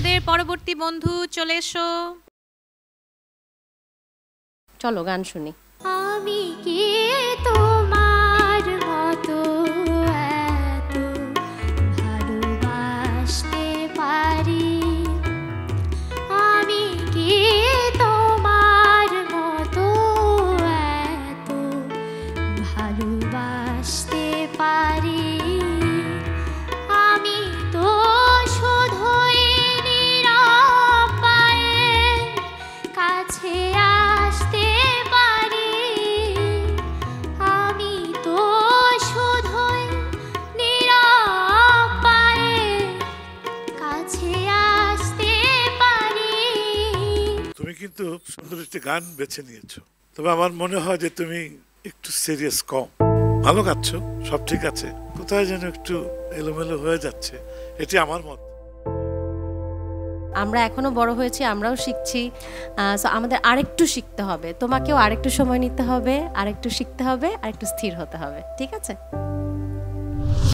আমাদের পরবর্তী বন্ধু চলে এসো। চলো গান শুনি। আমি কি তোমার মতো এত ভালোবাসতে পারি? আমি কি তোমার মতো এত ভালোবাসতে পারি? আমি তো শুধুই নিরাপায়ে কাছে আসতে পারি। আমি তো শুধুই নিরাপায়ে কাছে আসতে পারি। তুমি কিন্তু সুন্দর একটি গান বেছে নিয়েছো, তবে আমার মনে হয় যে তুমি একটু সিরিয়াস কম। ভালো গাচ্ছো, সব ঠিক আছে, কোথায় যেন একটু এলোমেলো হয়ে যাচ্ছে, এটি আমার মত। আমরা এখনো বড় হয়েছি, আমরাও শিখছি। সো আমাদের আরেকটু শিখতে হবে, তোমাকেও আরেকটু সময় নিতে হবে, আরেকটু শিখতে হবে, আরেকটু স্থির হতে হবে। ঠিক আছে?